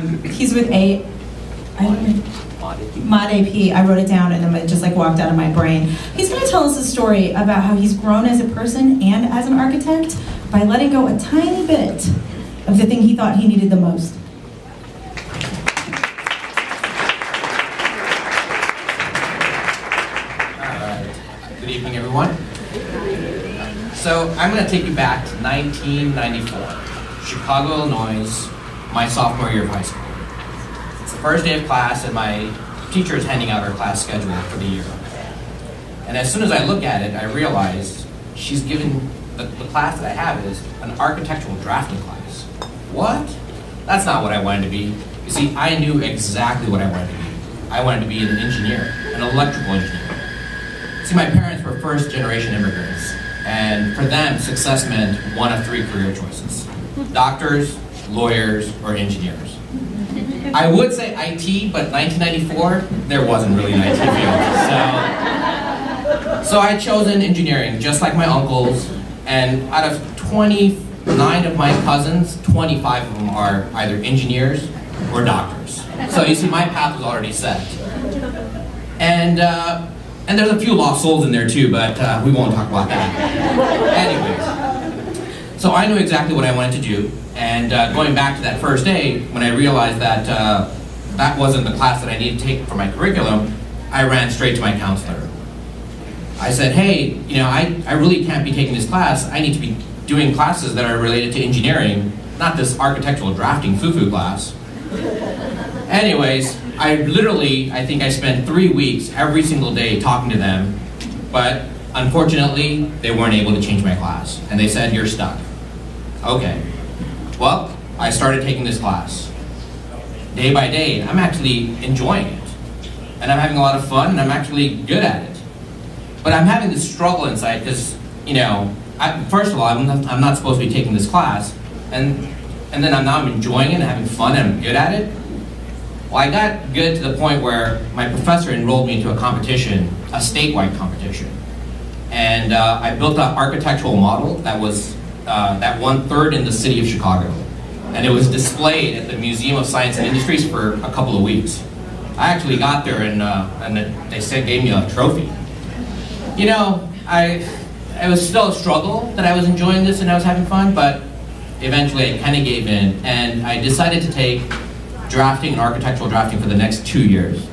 He's with Mod AP. I wrote it down and then it just like walked out of my brain. He's going to tell us a story about how he's grown as a person and as an architect by letting go a tiny bit of the thing he thought he needed the most. Good evening, everyone. So I'm going to take you back to 1994, Chicago, Illinois, my sophomore year of high school. It's the first day of class and my teacher is handing out our class schedule for the year. And as soon as I look at it, I realize she's given, the class that I have is an architectural drafting class. What? That's not what I wanted to be. You see, I knew exactly what I wanted to be. I wanted to be an engineer, an electrical engineer. See, my parents were first-generation immigrants, and for them, success meant one of three career choices: doctors, lawyers, or engineers. I would say IT, but 1994, there wasn't really an IT field. So I chosen engineering, just like my uncles, and out of 29 of my cousins, 25 of them are either engineers or doctors. So you see, my path was already set. And there's a few lost souls in there too, but we won't talk about that. Anyways, so I knew exactly what I wanted to do, and going back to that first day, when I realized that that wasn't the class that I needed to take for my curriculum, I ran straight to my counselor. I said, hey, you know, I really can't be taking this class. I need to be doing classes that are related to engineering, not this architectural drafting foo-foo class. Anyways, I think I spent 3 weeks every single day talking to them, but unfortunately, they weren't able to change my class, and they said, you're stuck. Okay, well, I started taking this class. Day by day, I'm actually enjoying it, and I'm having a lot of fun, and I'm actually good at it. But I'm having this struggle inside because, you know, first of all, I'm not supposed to be taking this class, and then I'm enjoying it and having fun and I'm good at it. Well, I got good to the point where my professor enrolled me into a competition, a statewide competition. And I built an architectural model that was that 1/3 in the city of Chicago. And it was displayed at the Museum of Science and Industries for a couple of weeks. I actually got there and they gave me a trophy. You know, it was still a struggle that I was enjoying this and I was having fun, but eventually I kind of gave in and I decided to take drafting and architectural drafting for the next 2 years,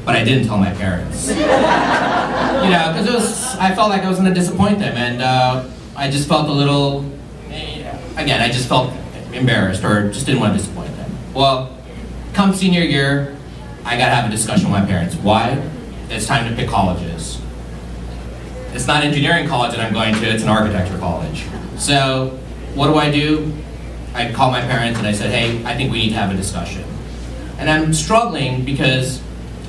but I didn't tell my parents. You know, because I felt like I was going to disappoint them, and I just felt a little, again, I just felt embarrassed or just didn't want to disappoint them. Well, come senior year, I got to have a discussion with my parents. Why? It's time to pick colleges. It's not engineering college that I'm going to, it's an architecture college. So, what do? I called my parents and I said, hey, I think we need to have a discussion. And I'm struggling because,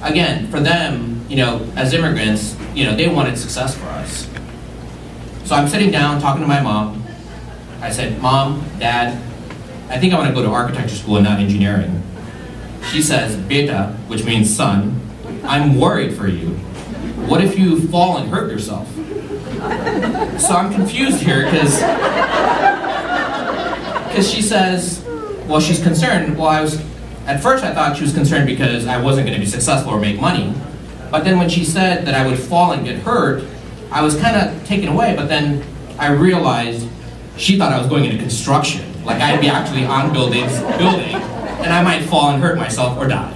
again, for them, you know, as immigrants, you know, they wanted success for us. So I'm sitting down talking to my mom. I said, Mom, Dad, I think I want to go to architecture school and not engineering. She says, Beta, which means son, I'm worried for you. What if you fall and hurt yourself? So I'm confused here because she says, well, she's concerned. Well, at first I thought she was concerned because I wasn't going to be successful or make money. But then when she said that I would fall and get hurt, I was kind of taken away. But then I realized she thought I was going into construction. Like I'd be actually on buildings, and I might fall and hurt myself or die.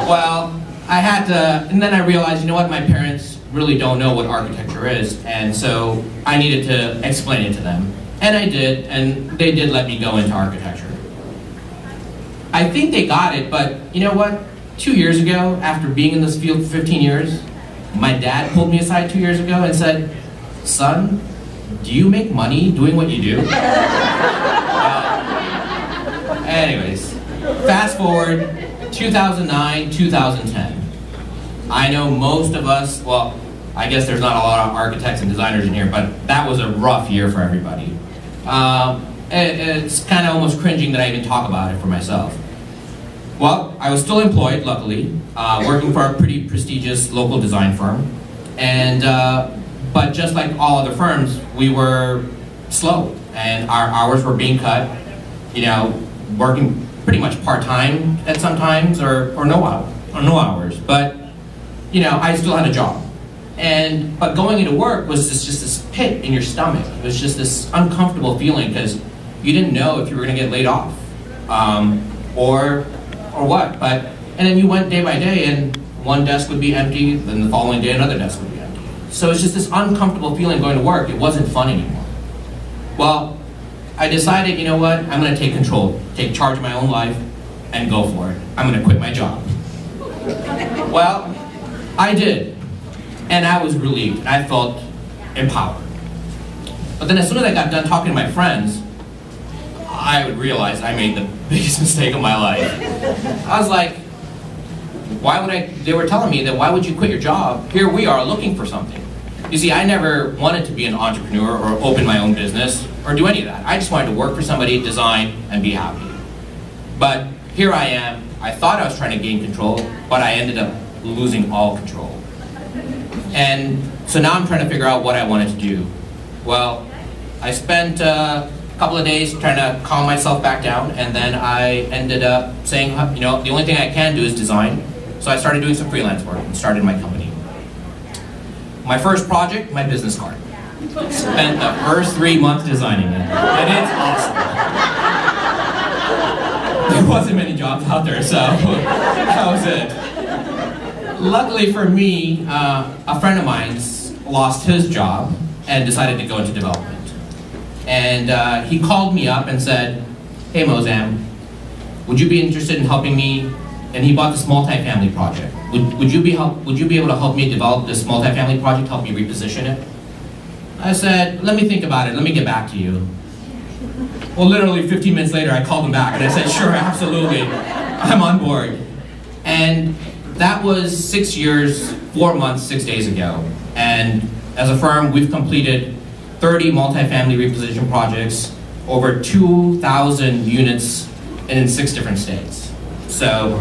Well, I had to, and then I realized, you know what, my parents really don't know what architecture is, and so I needed to explain it to them. And I did, and they did let me go into architecture. I think they got it, but you know what? 2 years ago, after being in this field for 15 years, my dad pulled me aside 2 years ago and said, son, do you make money doing what you do? Anyways, fast forward, 2009, 2010. I know most of us, well, I guess there's not a lot of architects and designers in here, but that was a rough year for everybody. It's kind of almost cringing that I even talk about it for myself. Well, I was still employed, luckily, working for a pretty prestigious local design firm. And, but just like all other firms, we were slow and our hours were being cut, you know, working pretty much part-time at sometimes, or no hours. But I still had a job. But going into work was just this pit in your stomach. It was just this uncomfortable feeling because you didn't know if you were going to get laid off, or what. And then you went day by day, and one desk would be empty. Then the following day, another desk would be empty. So it's just this uncomfortable feeling going to work. It wasn't fun anymore. Well, I decided, you know what? I'm going to take control, take charge of my own life, and go for it. I'm going to quit my job. Well, I did. And I was relieved. I felt empowered. But then as soon as I got done talking to my friends, I would realize I made the biggest mistake of my life. I was like, they were telling me that why would you quit your job? Here we are looking for something. You see, I never wanted to be an entrepreneur or open my own business or do any of that. I just wanted to work for somebody, design, and be happy. But here I am. I thought I was trying to gain control, but I ended up losing all control. And so now I'm trying to figure out what I wanted to do. Well, I spent a couple of days trying to calm myself back down, and then I ended up saying, the only thing I can do is design. So I started doing some freelance work and started my company. My first project, my business card. Spent the first 3 months designing it, and it's awesome. There wasn't many jobs out there, so that was it. Luckily for me, a friend of mine lost his job and decided to go into development. And he called me up and said, "Hey Mozam, would you be interested in helping me?" And he bought this multifamily project. Would you be able to help me develop this multifamily project, help me reposition it? I said, "Let me think about it, let me get back to you." Well, literally 15 minutes later, I called him back and I said, "Sure, absolutely, I'm on board." And that was 6 years, 4 months, 6 days ago. And as a firm, we've completed 30 multifamily reposition projects, over 2,000 units, and in 6 different states. So,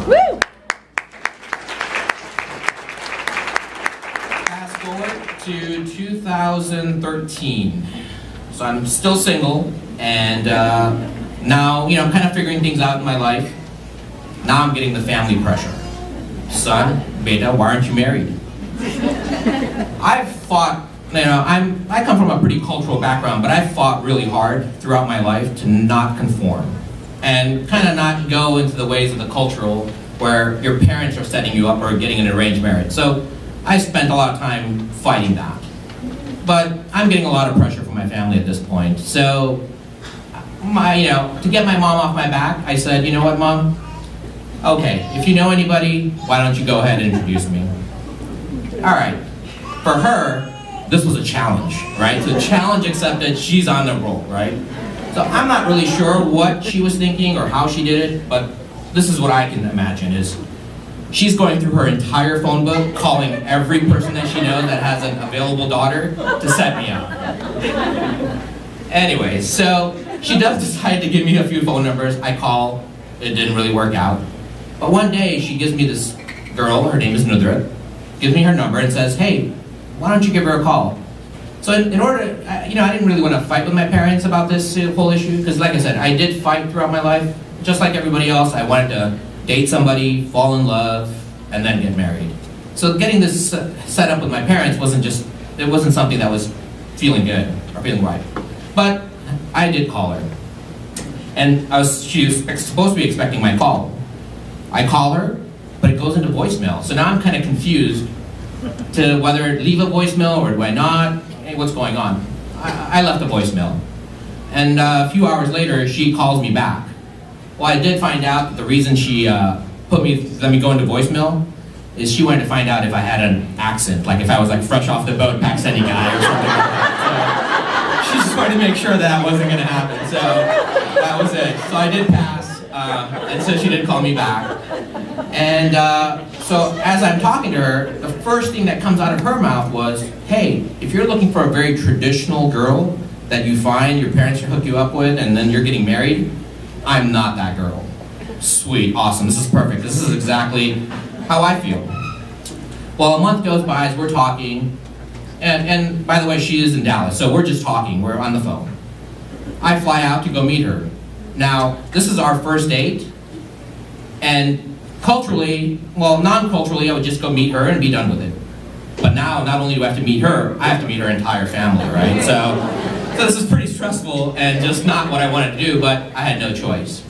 fast forward to 2013. So I'm still single, and now, I'm kind of figuring things out in my life. Now I'm getting the family pressure. "Son, beta, why aren't you married?" I've fought, I come from a pretty cultural background, but I've fought really hard throughout my life to not conform and kind of not go into the ways of the cultural where your parents are setting you up or getting an arranged marriage. So I spent a lot of time fighting that. But I'm getting a lot of pressure from my family at this point. So, to get my mom off my back, I said, "You know what, Mom? Okay, if you know anybody, why don't you go ahead and introduce me?" All right. For her, this was a challenge, right? So challenge accepted, she's on the roll, right? So I'm not really sure what she was thinking or how she did it, but this is what I can imagine is she's going through her entire phone book, calling every person that she knows that has an available daughter to set me up. Anyway, so she does decide to give me a few phone numbers. I call, it didn't really work out. But one day she gives me this girl, her name is Nudra, gives me her number and says, "Hey, why don't you give her a call?" So in order to, I didn't really want to fight with my parents about this whole issue, because like I said, I did fight throughout my life. Just like everybody else, I wanted to date somebody, fall in love, and then get married. So getting this set up with my parents wasn't something that was feeling good or feeling right. But I did call her. And she was supposed to be expecting my call. I call her, but it goes into voicemail. So now I'm kind of confused to whether leave a voicemail or do I not? Hey, what's going on? I left a voicemail. And a few hours later, she calls me back. Well, I did find out that the reason she let me go into voicemail is she wanted to find out if I had an accent, like if I was like fresh off the boat Pakistani guy or something like that. So she just wanted to make sure that wasn't going to happen. So that was it. So I did pass. And so she did call me back. And so as I'm talking to her, the first thing that comes out of her mouth was, "Hey, if you're looking for a very traditional girl that you find your parents hook you up with and then you're getting married, I'm not that girl." Sweet, awesome, this is perfect. This is exactly how I feel. Well, a month goes by as we're talking, and by the way, she is in Dallas, so we're just talking, we're on the phone. I fly out to go meet her. Now, this is our first date, And culturally, well, non-culturally, I would just go meet her and be done with it. But now, not only do I have to meet her, I have to meet her entire family, right? So this is pretty stressful and just not what I wanted to do, but I had no choice.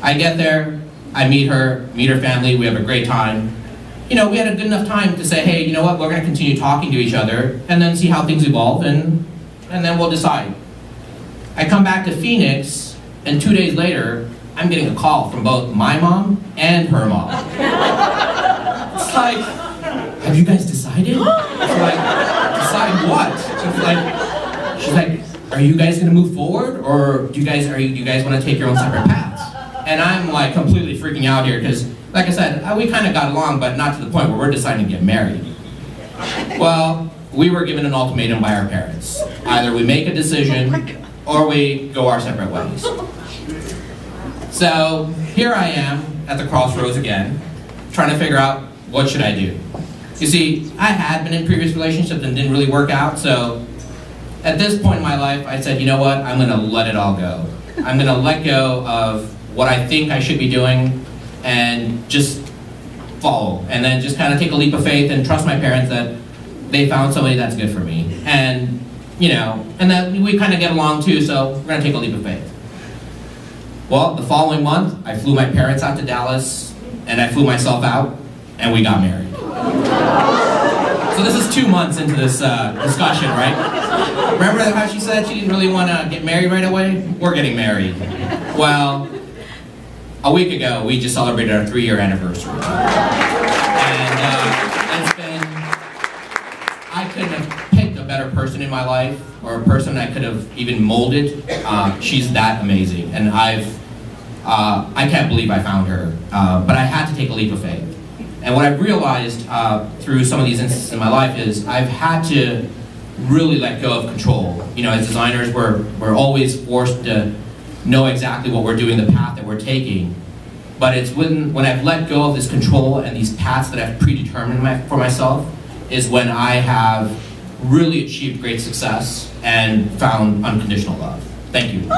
I get there, I meet her family, we have a great time. You know, we had a good enough time to say, hey, you know what, we're gonna continue talking to each other and then see how things evolve and then we'll decide. I come back to Phoenix and 2 days later, I'm getting a call from both my mom and her mom. It's like, have you guys decided? It's like, decide what? It's like, she's like, are you guys gonna move forward or do you guys wanna take your own separate paths? And I'm like completely freaking out here because, like I said, we kind of got along, but not to the point where we're deciding to get married. Well, we were given an ultimatum by our parents. Either we make a decision or we go our separate ways. So here I am at the crossroads again, trying to figure out what should I do. You see, I had been in previous relationships and didn't really work out, so at this point in my life, I said, you know what, I'm gonna let it all go. I'm gonna let go of what I think I should be doing and just follow. And then just kind of take a leap of faith and trust my parents that they found somebody that's good for me. And, you know, and that we kind of get along too, so we're gonna take a leap of faith. Well, the following month, I flew my parents out to Dallas, and I flew myself out, and we got married. So this is 2 months into this discussion, right? Remember how she said she didn't really want to get married right away? We're getting married. Well, a week ago, we just celebrated our 3-year anniversary. And it's been, I couldn't have picked a better person in my life, or a person I could have even molded. She's that amazing, and I can't believe I found her, but I had to take a leap of faith. And what I've realized through some of these instances in my life is I've had to really let go of control. You know, as designers, we're always forced to know exactly what we're doing, the path that we're taking. But it's when I've let go of this control and these paths that I've predetermined for myself is when I have really achieved great success and found unconditional love. Thank you.